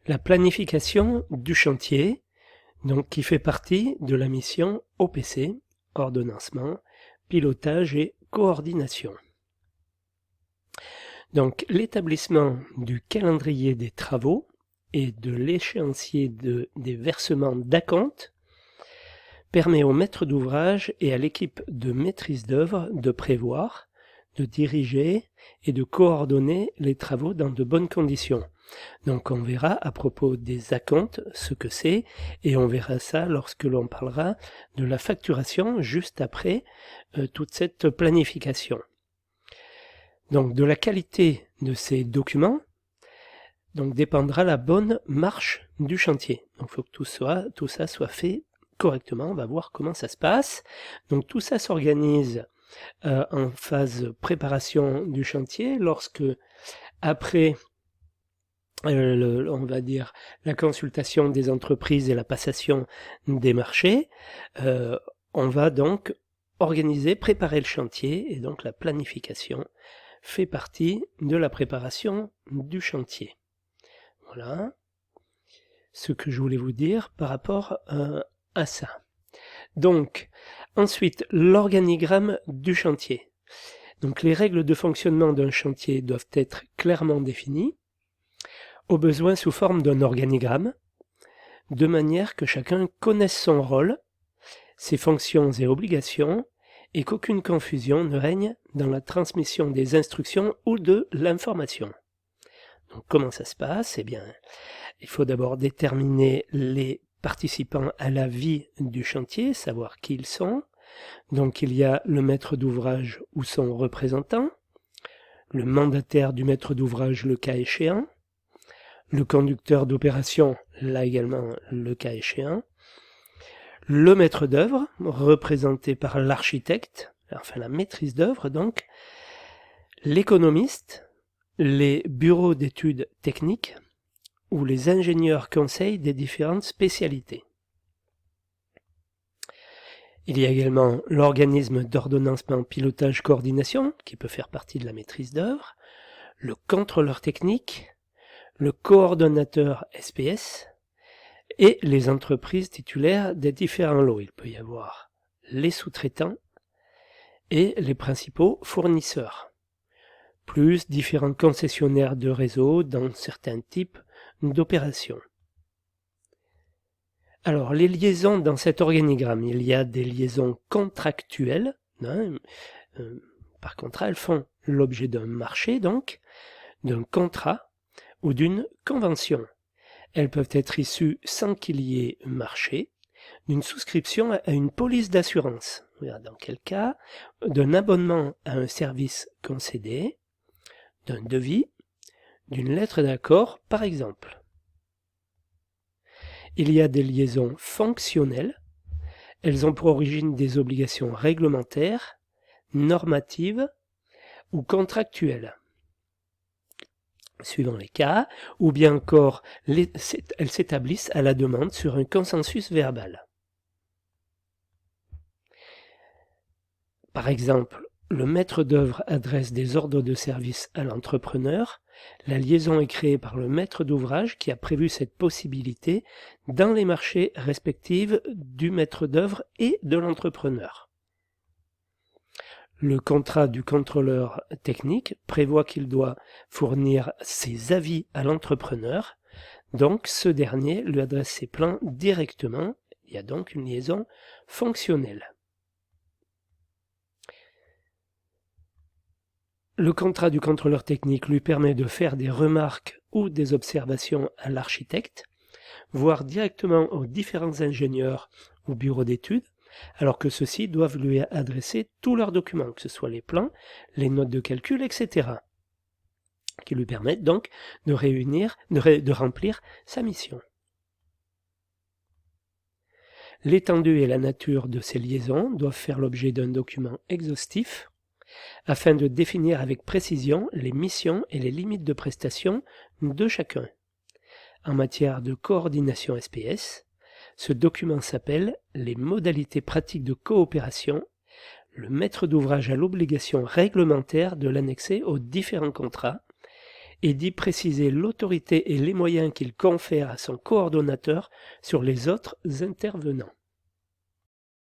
La planification du chantier, donc qui fait partie de la mission OPC, ordonnancement, pilotage et coordination. Donc l'établissement du calendrier des travaux et de l'échéancier des versements d'acompte permet au maître d'ouvrage et à l'équipe de maîtrise d'œuvre de prévoir, de diriger et de coordonner les travaux dans de bonnes conditions. Donc on verra à propos des acomptes ce que c'est, et on verra ça lorsque l'on parlera de la facturation juste après toute cette planification. Donc de la qualité de ces documents donc dépendra la bonne marche du chantier. Donc il faut que tout ça soit fait correctement. On va voir comment ça se passe. Donc tout ça s'organise en phase préparation du chantier, lorsque après on va dire la consultation des entreprises et la passation des marchés, on va donc organiser, préparer le chantier, et donc la planification fait partie de la préparation du chantier. Voilà ce que je voulais vous dire par rapport à ça. Donc, ensuite, l'organigramme du chantier. Donc, les règles de fonctionnement d'un chantier doivent être clairement définies, au besoin sous forme d'un organigramme, de manière que chacun connaisse son rôle, ses fonctions et obligations, et qu'aucune confusion ne règne dans la transmission des instructions ou de l'information. Donc, comment ça se passe? Eh bien, il faut d'abord déterminer les participants à la vie du chantier, savoir qui ils sont. Donc il y a le maître d'ouvrage ou son représentant, le mandataire du maître d'ouvrage le cas échéant, le conducteur d'opération, là également le cas échéant, le maître d'œuvre, représenté par l'architecte, enfin la maîtrise d'œuvre donc, l'économiste, les bureaux d'études techniques, ou les ingénieurs conseils des différentes spécialités. Il y a également l'organisme d'ordonnancement, pilotage, coordination, qui peut faire partie de la maîtrise d'œuvre, le contrôleur technique, le coordonnateur SPS, et les entreprises titulaires des différents lots. Il peut y avoir les sous-traitants et les principaux fournisseurs, plus différents concessionnaires de réseau dans certains types d'opérations. Alors, les liaisons dans cet organigramme, il y a des liaisons contractuelles. Par contrat, elles font l'objet d'un marché, donc, d'un contrat ou d'une convention. Elles peuvent être issues sans qu'il y ait marché, d'une souscription à une police d'assurance. Dans quel cas? D'un abonnement à un service concédé, d'un devis, d'une lettre d'accord, par exemple. Il y a des liaisons fonctionnelles. Elles ont pour origine des obligations réglementaires, normatives ou contractuelles, suivant les cas, ou bien encore elles s'établissent à la demande sur un consensus verbal. Par exemple, le maître d'œuvre adresse des ordres de service à l'entrepreneur. La liaison est créée par le maître d'ouvrage qui a prévu cette possibilité dans les marchés respectifs du maître d'œuvre et de l'entrepreneur. Le contrat du contrôleur technique prévoit qu'il doit fournir ses avis à l'entrepreneur, donc ce dernier lui adresse ses plans directement. Il y a donc une liaison fonctionnelle. Le contrat du contrôleur technique lui permet de faire des remarques ou des observations à l'architecte, voire directement aux différents ingénieurs ou bureaux d'études, alors que ceux-ci doivent lui adresser tous leurs documents, que ce soit les plans, les notes de calcul, etc., qui lui permettent donc de remplir sa mission. L'étendue et la nature de ces liaisons doivent faire l'objet d'un document exhaustif, afin de définir avec précision les missions et les limites de prestation de chacun. En matière de coordination SPS, ce document s'appelle « Les modalités pratiques de coopération ». Le maître d'ouvrage a l'obligation réglementaire de l'annexer aux différents contrats et d'y préciser l'autorité et les moyens qu'il confère à son coordonnateur sur les autres intervenants.